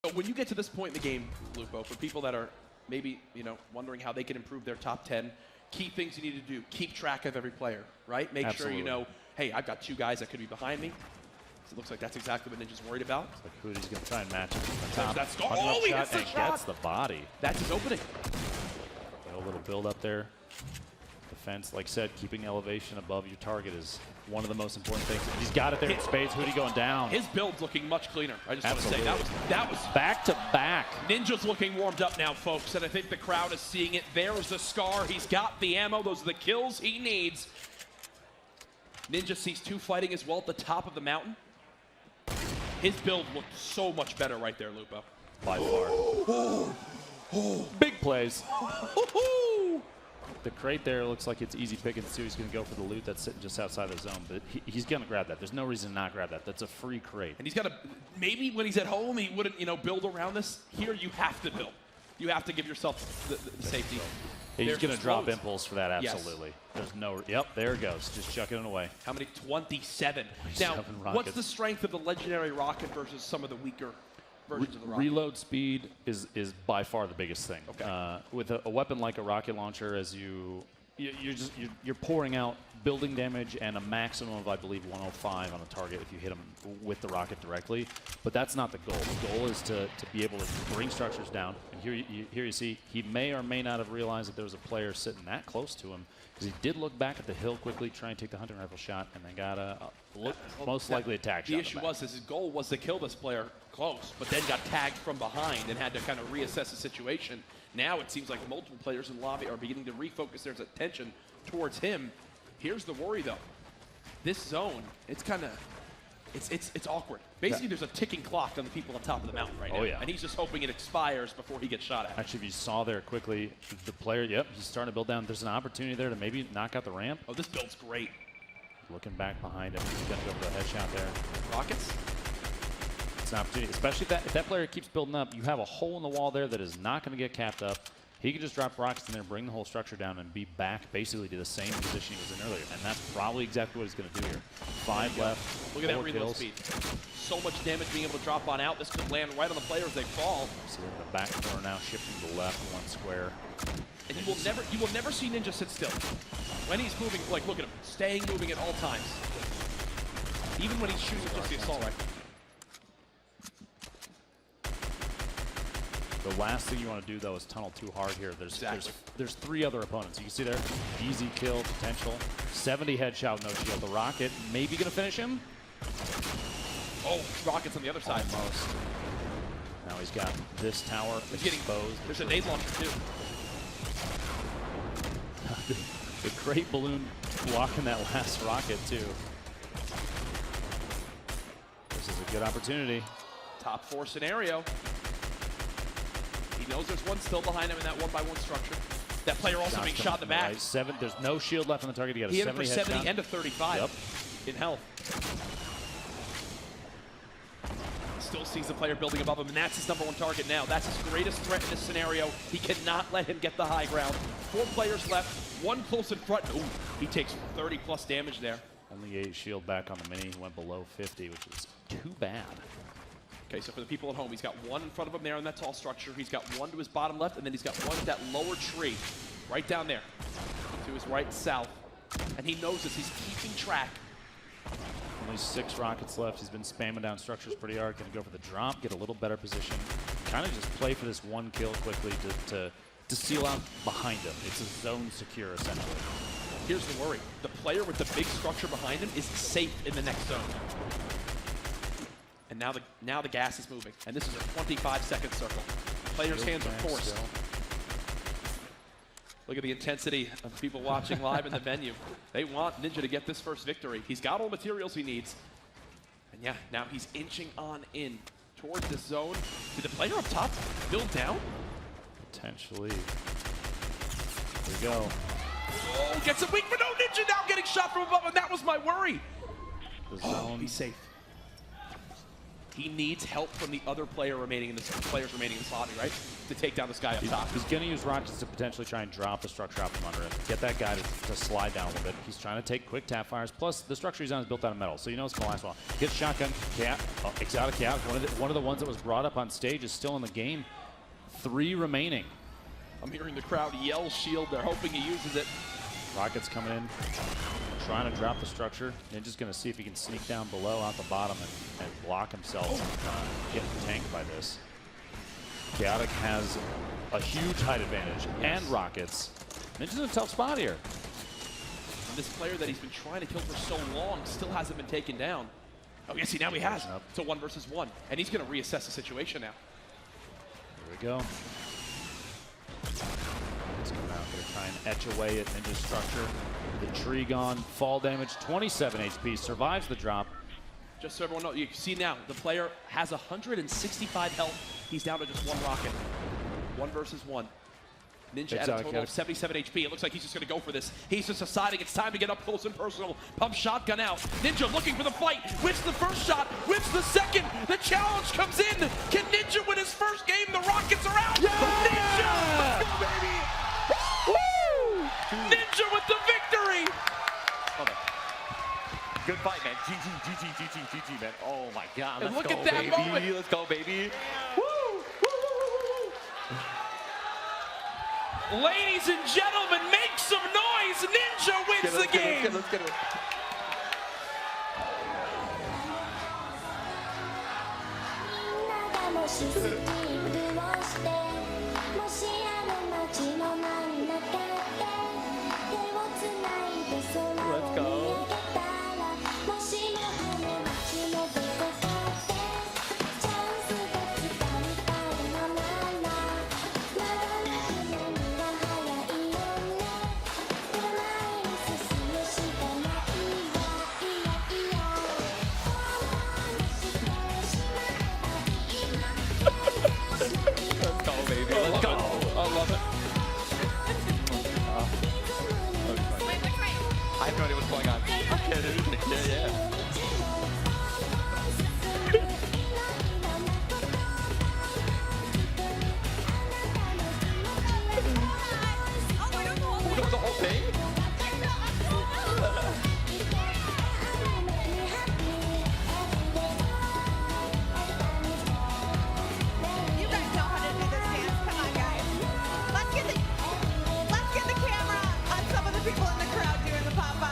So when you get to this point in the game, Lupo, for people that are maybe, wondering how they can improve their top 10, key things you need to do, keep track of every player, right? Make sure you know, hey, I've got 2 guys that could be behind me. So it looks like that's exactly what Ninja's worried about. It's like Hootie's going to try and match him from the top. That's oh, he hits the shot. Gets the body. That's his opening. Got a little build up there. Defense, like I said, keeping elevation above your target is one of the most important things. He's got it there in spades. Hootie going down. His build's looking much cleaner. I just want to say that was back to back. Ninja's looking warmed up now, folks, and I think the crowd is seeing it. There's the scar. He's got the ammo. Those are the kills he needs. Ninja sees 2 fighting as well at the top of the mountain. His build looked so much better right there, Lupo. By far. Big plays. The crate there looks like it's easy pickings too. He's going to go for the loot that's sitting just outside the zone, but he's going to grab that. There's no reason to not grab that. That's a free crate. And he's got to, maybe when he's at home, he wouldn't, build around this. Here, you have to build. You have to give yourself the safety. Yeah, he's going to drop impulse for that, absolutely. Yes. There's no, yep, there it goes. Just chucking it away. How many? 27. Now, what's the strength of the legendary rocket versus some of the weaker versions of the rocket? Reload speed is by far the biggest thing. Okay. With a weapon like a rocket launcher, as you're pouring out building damage and a maximum of, I believe, 105 on a target if you hit him with the rocket directly. But that's not the goal. The goal is to be able to bring structures down. And here you see he may or may not have realized that there was a player sitting that close to him, because he did look back at the hill quickly, try and take the hunting rifle shot, and then got a most likely attack shot. The issue was his goal was to kill this player close, but then got tagged from behind and had to kind of reassess the situation. Now it seems like multiple players in the lobby are beginning to refocus their attention towards him. Here's the worry, though. This zone, it's kind of, it's awkward. Basically, there's a ticking clock on the people on top of the mountain right now. Yeah. And he's just hoping it expires before he gets shot at. Actually, if you saw there quickly, the player, he's starting to build down. There's an opportunity there to maybe knock out the ramp. Oh, this build's great. Looking back behind him, he's going to go for the headshot there. Rockets? It's an opportunity, especially if that player keeps building up. You have a hole in the wall there that is not going to get capped up. He can just drop rockets in there, bring the whole structure down, and be back basically to the same position he was in earlier. And that's probably exactly what he's going to do here. 5 left. Look at that reload speed. So much damage being able to drop on out. This could land right on the player as they fall. So in the back corner now, shifting to the left, 1 square. And you will never see Ninja sit still. When he's moving, like, look at him, staying moving at all times. Even when he's shooting just the assault rifle. The last thing you want to do, though, is tunnel too hard here. There's 3 other opponents. You can see there, easy kill potential. 70 headshot, no shield. The rocket maybe going to finish him. Oh, rockets on the other side. Almost. Now he's got this tower exposed. There's a nade launcher, too. The crate balloon blocking that last rocket, too. This is a good opportunity. Top 4 scenario. He knows there's one still behind him in that 1-by-1 structure. That player also being shot in the back. Right. There's no shield left on the target. He got a 70 headshot. 70 and a 35 in health. Still sees the player building above him, and that's his #1 target now. That's his greatest threat in this scenario. He cannot let him get the high ground. 4 players left, 1 close in front. Ooh, he takes 30+ damage there. Only 8 shield back on the mini. He went below 50, which is too bad. Okay, so for the people at home, he's got 1 in front of him there in that tall structure. He's got 1 to his bottom left, and then he's got 1 at that lower tree, right down there, to his right and south. And he knows this. He's keeping track. Only 6 rockets left. He's been spamming down structures pretty hard. Going to go for the drop, get a little better position. Kind of just play for this 1 kill quickly to seal out behind him. It's a zone secure, essentially. Here's the worry. The player with the big structure behind him is safe in the next zone. And now the gas is moving. And this is a 25-second circle. Players' hands are forced. Look at the intensity of people watching live in the venue. They want Ninja to get this first victory. He's got all the materials he needs. And yeah, now he's inching on in towards this zone. Did the player up top build down? Potentially. Here we go. Oh, gets a weak, but no, Ninja now getting shot from above, and that was my worry. The zone. He's safe. He needs help from the other players remaining in this lobby, right? To take down this guy up top. He's going to use rockets to potentially try and drop the structure out from under it. Get that guy to slide down a little bit. He's trying to take quick tap fires. Plus, the structure he's on is built out of metal, so you know it's going to last long. Gets shotgun. Exotic chaotic. One of the ones that was brought up on stage is still in the game. 3 remaining. I'm hearing the crowd yell shield. They're hoping he uses it. Rockets coming in, trying to drop the structure. Ninja's going to see if he can sneak down below out the bottom and block himself getting tanked by this. Chaotic has a huge height advantage and rockets. Ninja's in a tough spot here. And this player that he's been trying to kill for so long still hasn't been taken down. Oh, yes, now he has. It's a 1 versus 1. And he's going to reassess the situation now. Here we go. He's coming out, going to try and etch away at Ninja's structure. The tree gone, fall damage, 27 HP, survives the drop. Just so everyone knows, you can see now, the player has 165 health. He's down to just 1 rocket. 1 versus 1. Ninja at a total of 77 HP. It looks like he's just going to go for this. He's just deciding it's time to get up close and personal. Pump shotgun out. Ninja looking for the fight. Whips the first shot. Whips the second. The challenge comes in. Can Ninja win his first game? The rockets are out. Yeah! Ninja! Let's go, baby! Woo! Ninja with the victory! Good fight, man. GG, man. Oh my God. And Let's look go, at that baby. moment. Let's go, baby. Woo! Ladies and gentlemen, make some noise. Ninja wins the game. Let's get it. Let's go. I have no idea what's going on. Yeah. Who knows the whole thing? You guys know how to do this dance. Come on, guys. Let's get the camera on some of the people in the crowd doing the pop on.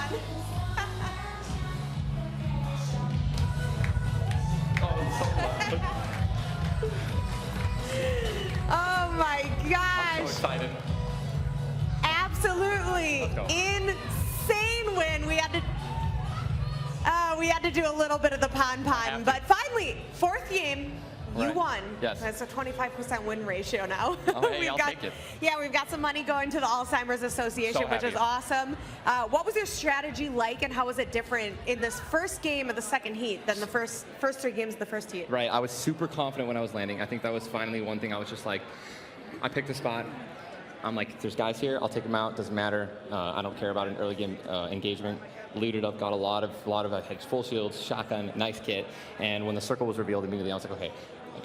Oh my gosh. I'm so excited. Absolutely insane win. We had to do a little bit of the Pon Pon, but finally, 4th game, you won. Yes. That's a 25% win ratio now. Oh, hey, I'll take it. Yeah, we've got some money going to the Alzheimer's Association, So which is happy. awesome. What was your strategy like, and how was it different in this first game of the second heat than the first 3 games of the first heat? Right, I was super confident when I was landing. I think that was finally one thing I was just like, I picked a spot. I'm like, if there's guys here, I'll take them out, doesn't matter. I don't care about an early game engagement. Looted up, got a lot of full shields, shotgun, nice kit. And when the circle was revealed immediately, I was like, okay,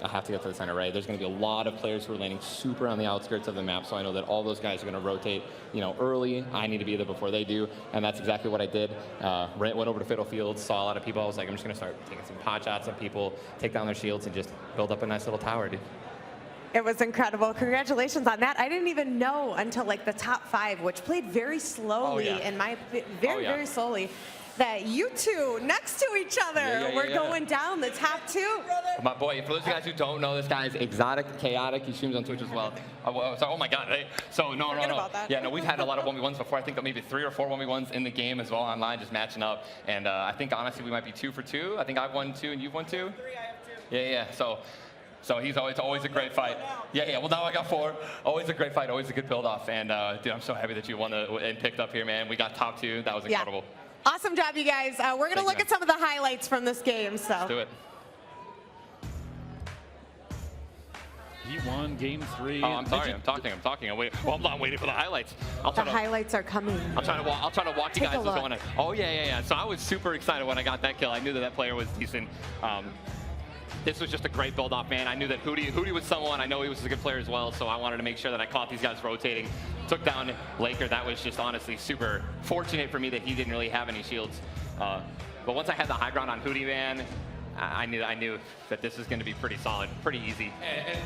I have to get to the center, right? There's going to be a lot of players who are landing super on the outskirts of the map, so I know that all those guys are going to rotate, early. I need to be there before they do, and that's exactly what I did. Went over to Fiddle Field, saw a lot of people. I was like, I'm just going to start taking some pot shots on people, take down their shields, and just build up a nice little tower, dude. It was incredible. Congratulations on that. I didn't even know until like the top 5, which played very slowly, in my very slowly, that you two next to each other were going down the top 2. My boy, for those guys who don't know, this guy is exotic, chaotic. He streams on Twitch as well. Oh my God. Hey. So no. About that. Yeah, no, we've had a lot of 1v1s before. I think maybe 3 or 4 1v1s in the game as well online, just matching up. And I think honestly we might be 2 for 2. I think I've won 2 and you've won 2. 3, I have 2. Yeah. So he's always a great fight. Yeah. Well, now I got 4. Always a great fight. Always a good build off. And dude, I'm so happy that you won and picked up here, man. We got top 2. That was incredible. Awesome job, you guys. We're going to look at some of the highlights from this game. So let's do it. He won game 3. Oh, I'm sorry. I'm talking. I'm not waiting for the highlights. the highlights are coming. I'll try to walk you guys what's going on. Oh yeah. So I was super excited when I got that kill. I knew that player was decent. this was just a great build-off, man. I knew that Hootie was someone. I know he was a good player as well, so I wanted to make sure that I caught these guys rotating. Took down Laker. That was just honestly super fortunate for me that he didn't really have any shields. But once I had the high ground on Hootie, man, I knew that this is going to be pretty solid, pretty easy. And